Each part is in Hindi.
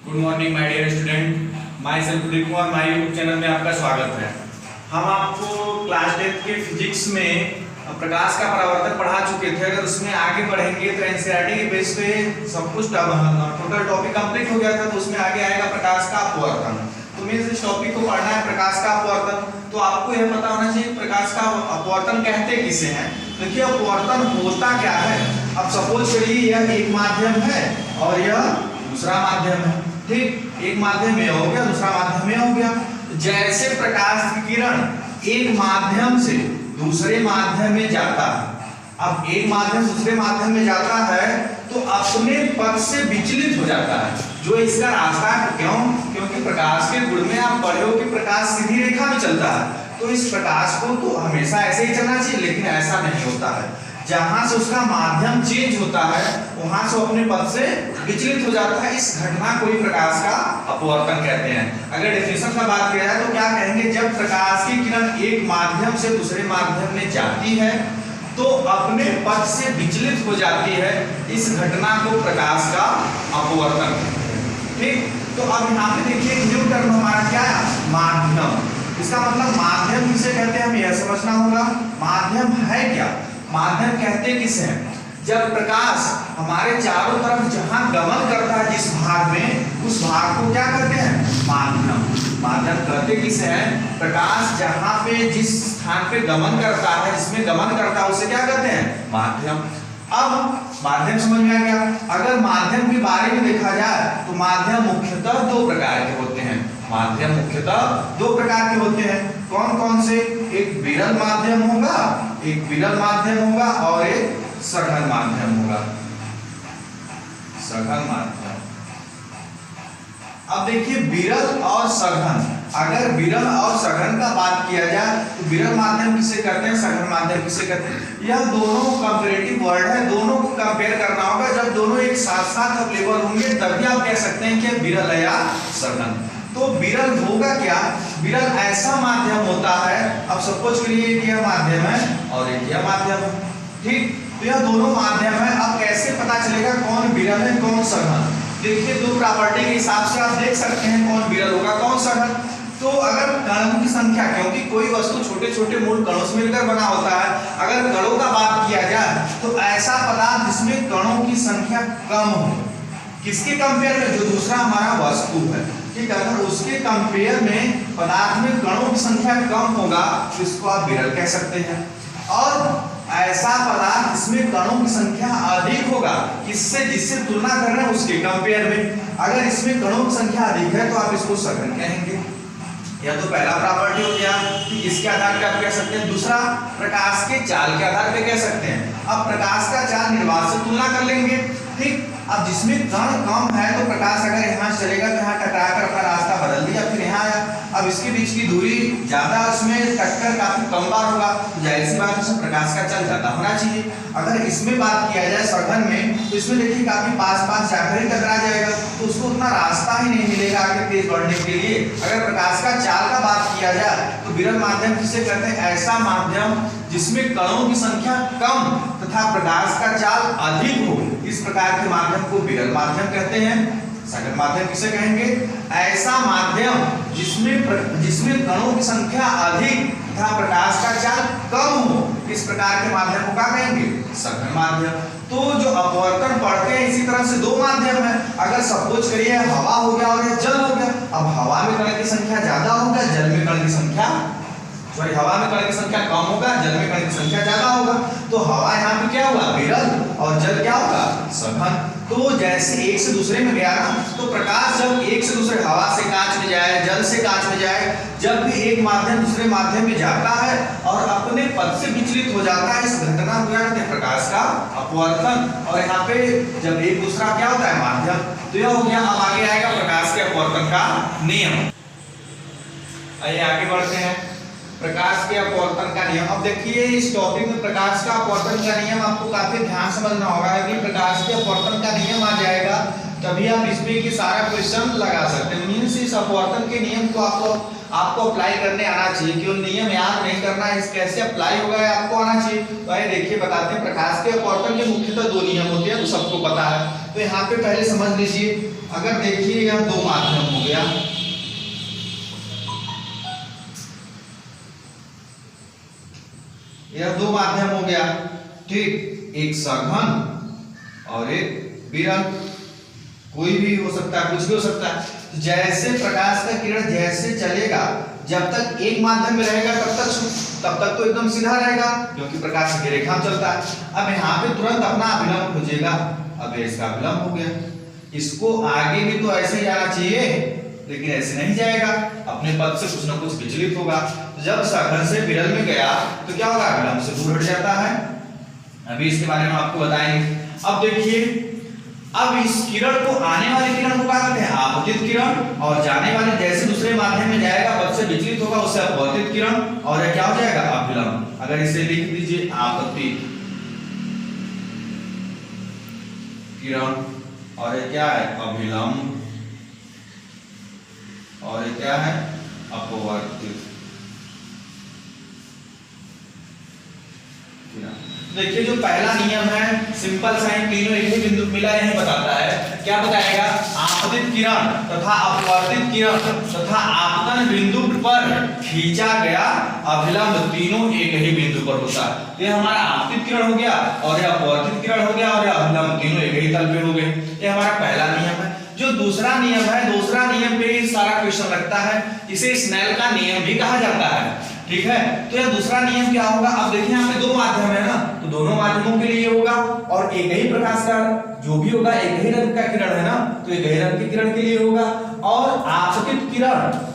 Good morning my dear student, myself Udit Kumar, my YouTube channel में आपका स्वागत है। हम आपको क्लास 10 के फिजिक्स में प्रकाश का परावर्तन पढ़ा चुके थे। अगर उसमें आगे बढ़ेंगे तो एनसीईआरटी के बेस पे सब कुछ टोटल टॉपिक कंप्लीट हो गया था, तो उसमें आगे आएगा प्रकाश का अपवर्तन। तो मेरे इस टॉपिक को पढ़ना है, प्रकाश का अपवर्तन। तो आपको यह पता होना चाहिए प्रकाश का अपवर्तन कहते किसे हैं। देखिए अपवर्तन होता क्या है। अब सपोज करिए यह एक माध्यम है और यह दूसरा माध्यम है, ठीक। एक माध्यम में हो गया, दूसरा माध्यम में हो गया। जैसे प्रकाश की किरण एक माध्यम से दूसरे माध्यम में जाता है, अब एक माध्यम दूसरे माध्यम में जाता है तो अपने पथ से विचलित हो जाता है, जो इसका रास्ता है। क्यों? क्योंकि प्रकाश के गुण में आप पढ़े हो कि प्रकाश सीधी रेखा में चलता है, तो इस प्रकाश को तो हमेशा ऐसे ही चलना चाहिए, लेकिन ऐसा नहीं होता है। जहां से उसका माध्यम चेंज होता है वहां से अपने पथ से विचलित हो जाता है। इस घटना को ही प्रकाश का अपवर्तन कहते हैं। अगर डेफिनेशन का बात किया जाए तो क्या कहेंगे, जब प्रकाश की किरण एक माध्यम से दूसरे माध्यम में जाती है तो अपने पथ से विचलित हो जाती है। इस घटना को प्रकाश का अपवर्तन, ठीक। तो अब यहाँ पे देखिए न्यू टर्म हमारा क्या है, माध्यम। इसका मतलब माध्यम किसे कहते हैं हमें यह समझना होगा। माध्यम है क्या, माध्यम कहते किसे हैं, जब प्रकाश हमारे चारों तरफ जहां गमन करता है जिस भाग में, उस भाग को क्या कहते हैं, माध्यम। माध्यम कहते किसे हैं, प्रकाश जहां पे जिस स्थान पे गमन करता है, जिसमें गमन करता है उसे क्या कहते हैं, माध्यम। अब माध्यम समझ में आ गया। अगर माध्यम के बारे में देखा जाए तो माध्यम मुख्यतः दो प्रकार के होते हैं। माध्यम मुख्यतः दो प्रकार के होते हैं। कौन कौन से, एक विरल माध्यम होगा, एक विरल माध्यम होगा और एक सघन माध्यम होगा, सघन माध्यम। अब देखिए विरल और सघन, अगर विरल और सघन का बात किया जाए तो विरल माध्यम किसे कहते हैं, सघन माध्यम किसे कहते हैं। यह दोनों कंपैरेटिव वर्ड है, दोनों को कंपेयर करना होगा। जब दोनों एक साथ साथ अवेलेबल होंगे तभी आप कह सकते हैं कि विरल है या सघन। तो विरल होगा क्या, विरल ऐसा माध्यम होता है, अब सपोज करिए कि यह माध्यम है और एक यह माध्यम है, ठीक। तो यह दोनों माध्यम है। अब कैसे पता चलेगा कौन विरल है कौन सघन। देखिए दो प्रॉपर्टी के हिसाब से आप देख सकते हैं कौन विरल होगा कौन सघन। तो अगर कणों की संख्या, क्योंकि कोई वस्तु छोटे छोटे मूल कणों से मिलकर बना होता है, अगर कणों का बात किया जाए तो ऐसा पदार्थ जिसमें कणों की संख्या कम हो, किसके कंपेयर में, जो दूसरा हमारा वस्तु है, ठीक। अगर उसके कंपेयर में पदार्थ में कणों की संख्या कम होगा तो इसको आप विरल कह सकते हैं। और ऐसा पदार्थ जिसमें कणों की संख्या अधिक होगा, किससे, जिससे तुलना कर रहे हैं उसके कंपेयर में, अगर इसमें कणों की संख्या अधिक है तो आप इसको सघन कहेंगे। यह तो पहला प्रॉपर्टी हो गया कि इसके आधार पे आप कह सकते हैं। दूसरा, प्रकाश के चाल के आधार पे कह सकते हैं। अब प्रकाश का चाल निर्वात से तुलना कर लेंगे, ठीक। अब जिसमें कण कम है तो प्रकाश अगर यहाँ से चलेगा तो यहाँ टकरा कर अपना रास्ता बदल दिया, फिर यहाँ आया। अब इसके बीच की दूरी ज्यादा, उसमें टक्कर काफी कम बार होगा, जाहिर सी बात है प्रकाश का चाल ज्यादा होना चाहिए। अगर इसमें बात किया जाए सघन में, तो इसमें देखिए काफी पास पास जाकर ही टकरा जाएगा, तो उसको उतना रास्ता ही नहीं मिलेगा आगे तेज बढ़ने के लिए। अगर प्रकाश का चाल का बात किया जाए तो विरल माध्यम किसे कहते हैं, ऐसा माध्यम जिसमें कणों की संख्या कम तथा प्रकाश का चाल अधिक हो, इस प्रकार के माध्यम को विरल माध्यम कहते हैं। सघन माध्यम किसे कहेंगे, ऐसा माध्यम जिसमें कणों की संख्या अधिक तथा प्रकाश का चाल कम हो, इस प्रकार के माध्यम को क्या कहेंगे, सघन माध्यम। तो जो अपवर्तन पढ़ते हैं इसी तरह से दो माध्यम है। अगर सपोज करिए हवा हो गया और जल हो गया, अब हवा में कण की संख्या ज्यादा होगा, जल में कण की संख्या, सॉरी हवा में कण की संख्या कम होगा, जल में कण की संख्या ज्यादा होगा। तो हवा यहाँ पे क्या हुआ, विरल, और जल क्या होगा, सघन। तो जैसे एक से दूसरे में गया ना, तो प्रकाश जब एक से दूसरे, हवा से कांच में जाए, जल से कांच में जाए, जब भी एक माध्यम दूसरे माध्यम में जाता है और अपने पथ से विचलित हो जाता है, इस घटना को कहते हैं प्रकाश का अपवर्तन। और यहाँ पे जब एक दूसरा क्या होता है, माध्यम। तो यह हो गया। अब आगे आएगा प्रकाश के अपवर्तन का नियम। आइए आगे बढ़ते हैं, प्रकाश के अपवर्तन का नियम। अब देखिए इस टॉपिक में प्रकाश का अपवर्तन का नियम आपको काफी ध्यान समझना होगा कि प्रकाश के अपवर्तन का नियम आ जाएगा तभी आप इसमें की सारा क्वेश्चन लगा सकते हैं। मीन्स इस अपवर्तन के नियम को आपको अप्लाई करने आना चाहिए, केवल नियम याद नहीं करना है, इस कैसे अप्लाई होगा आपको आना चाहिए। तो आइए देखिए बताते हैं। प्रकाश के अपवर्तन के मुख्यतः दो नियम होते हैं, तो सबको पता है। तो यहाँ पे पहले समझ लीजिए, अगर देखिए यह दो माध्यम हो गया, यह दो माध्यम हो गया, ठीक, एक सघन और एक विरल, कोई भी हो सकता है, कुछ भी हो सकता है। तो जैसे प्रकाश का किरण जैसे चलेगा, जब तक एक माध्यम में रहेगा तब तक तो एकदम सीधा रहेगा, क्योंकि प्रकाश की रेखा में चलता है। अब यहाँ पे तुरंत अपना अभिलंब खोजेगा, अब इसका अभिलंब हो गया, इसको आगे भी तो ऐसे ही जाना चाहिए, लेकिन ऐसे नहीं जाएगा, अपने पथ से कुछ ना कुछ विचलित होगा। तो जब सघन से विरल में गया तो क्या होगा, अभिलंब से दूर हट जाता है। अभी इसके बारे में आपको बताएंगे। अब देखिए, अब इस किरण को, आने वाली किरण को क्या कहते हैं, आपतित किरण, और जाने वाले जैसे दूसरे माध्यम में जाएगा पथ से विचलित होगा, उससे अपवर्तित किरण, और यह क्या हो जाएगा, अभिलंब। अगर इसे लिख दीजिए आपतित किरण, और ये क्या है, अभिलंब, और ये क्या है, अपवर्तित किरण। देखिए जो पहला नियम है, सिंपल साइन, तीनों एक ही बिंदु मिला यही बताता है। क्या बताएगा, आपतित किरण तथा अपवर्तित किरण तथा आपतन बिंदु पर खींचा गया अभिलंब तीनों एक ही बिंदु पर होता है। तो ये हमारा आपतित किरण हो गया, और यह अपवर्तित किरण हो गया, और यह अभिलंब तीनों एक ही तल पे हो गए। ये हमारा पहला नियम है। जो दूसरा नियम है, दूसरा नियम पे ही सारा क्वेश्चन लगता है, इसे स्नेल का नियम भी कहा जाता है, ठीक है। तो यह दूसरा नियम क्या होगा, अब देखिए यहाँ पे दो माध्यम है ना, तो दोनों माध्यमों के लिए होगा, और एक ही प्रकाश का जो भी होगा, एक ही रंग का किरण है ना, तो एक ही रंग के किरण के लिए होगा। और आपतित किरण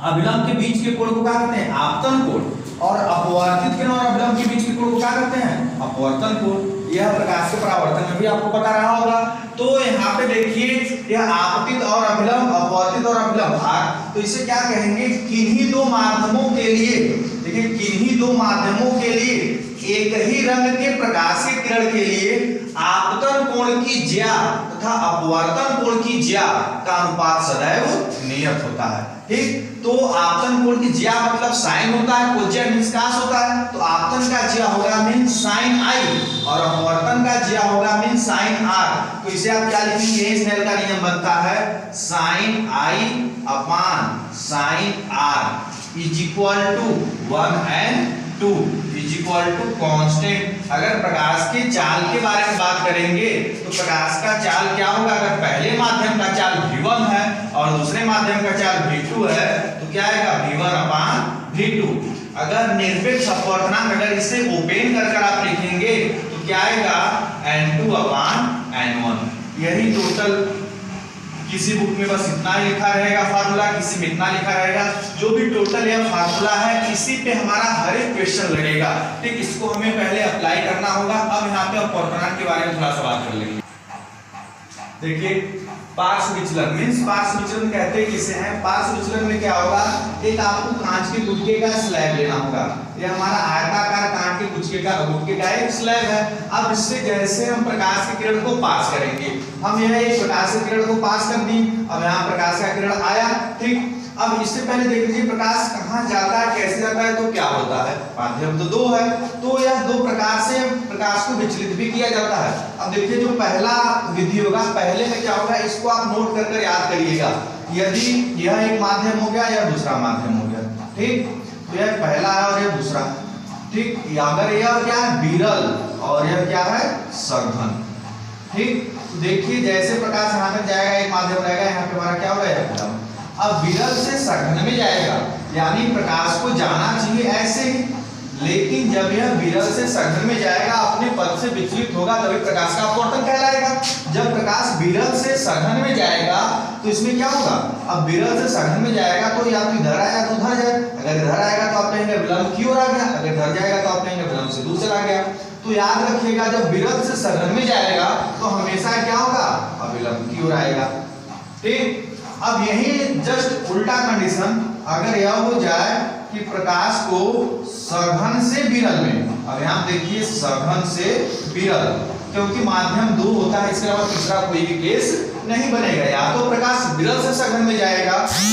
अभिलंब के बीच के कोण को क्या कहते हैं, आपतन कोण, और अपवर्तित किरण और अभिलंब के बीच के कोण को क्या कहते हैं, अपवर्तन कोण। यह प्रकाश के परावर्तन में भी आपको पता रहा होगा। तो यहाँ पे देखिए, यह आपतित और अभिलंब, अपवर्तित और अभिलंब भाग, तो इसे क्या कहेंगे, किन्हीं दो माध्यमों के लिए, देखिए किन्हीं दो माध्यमों के लिए एक ही रंग के प्रकाश के किरण के लिए आपतन कोण की ज्या तथा अपवर्तन कोण की ज्या का अनुपात सदैव नियत होता है, ठीक। तो आपतन कोण की ज्या मतलब साइन होता है, कोज्या मींस कास होता है, तो आपतन का ज्या होगा मीन साइन आई, और अपवर्तन का ज्या होगा मीन साइन आर। तो इसे आप क्या लिखेंगे, स्नेल का नियम बनता है sine i upon sine r is equal to 1 and 2 is equal to constant. अगर प्रकाश के चाल के बारे में बात करेंगे तो प्रकाश का चाल क्या होगा, अगर पहले माध्यम का चाल v1 है और दूसरे माध्यम का चाल v2 है, तो क्या आएगा v1 अपान v2। अगर निरपेक्ष अपवर्तनांक, अगर इसे ओपन कर आप लिखेंगे तो क्या आएगा, n2 अपान n1। यही टोटल, किसी बुक में बस इतना ही लिखा रहेगा फार्मूला, किसी में इतना लिखा रहेगा, जो भी टोटल यह फार्मूला है इसी पे हमारा हर एक क्वेश्चन लगेगा, ठीक। इसको हमें पहले अप्लाई करना होगा। अब यहाँ पे अपवर्तनांक के बारे में थोड़ा सा बात कर लेंगे। देखिए पार्श्व विचलन, मींस पार्श्व विचलन कहते हैं किसे हैं। पार्श्व विचलन में क्या होगा, एक आपको कांच के गुटके का स्लैब लेना होगा, ये हमारा आयताकार कांच के गुटके का एक स्लैब है। अब इससे जैसे हम प्रकाश की किरण को पास करेंगे, हम यह एक प्रकाश की किरण को पास कर दी, अब यहाँ प्रकाश का किरण आया, ठीक। अब इससे पहले देख लीजिए प्रकाश कहाँ जाता है, कैसे जाता है, तो क्या होता है, माध्यम तो दो है, तो यह दो प्रकार से प्रकाश को विचलित भी किया जाता है। अब देखिए जो पहला विधि होगा, पहले में क्या होगा, इसको आप नोट कर याद करिएगा। यदि यह एक माध्यम हो गया, यह दूसरा माध्यम हो गया, ठीक, तो यह पहला है और यह दूसरा, ठीक। अगर यह क्या है, विरल, और यह क्या है, सघन, ठीक। देखिए जैसे प्रकाश यहाँ तक जाएगा, एक माध्यम रहेगा, यहाँ पे हमारा क्या होगा, अब विरल से सघन में जाएगा, यानी प्रकाश को जाना चाहिए ऐसे ही, लेकिन जब यह विरल से सघन में जाएगा, अपने पथ से विचलित होगा, तभी प्रकाश का अपवर्तन कहलाएगा। जब प्रकाश विरल से सघन में जाएगा तो इसमें क्या होगा, अब विरल से सघन में जाएगा तो या तो इधर आएगा तो उधर जाए, अगर इधर आएगा तो आप कहेंगे विलंब की ओर आ गया, अगर इधर जाएगा तो आप कहेंगे विलंब से दूर चला गया। तो याद रखिएगा, जब विरल से सघन में जाएगा तो हमेशा क्या होगा, अविलंब की ओर आएगा, ठीक। अब यही जस्ट उल्टा कंडीशन, अगर यह हो जाए कि प्रकाश को सघन से विरल में, अब यहाँ देखिए सघन से विरल, क्योंकि माध्यम 2 होता है, इसके अलावा तीसरा कोई भी केस नहीं बनेगा। या तो प्रकाश विरल से सघन में जाएगा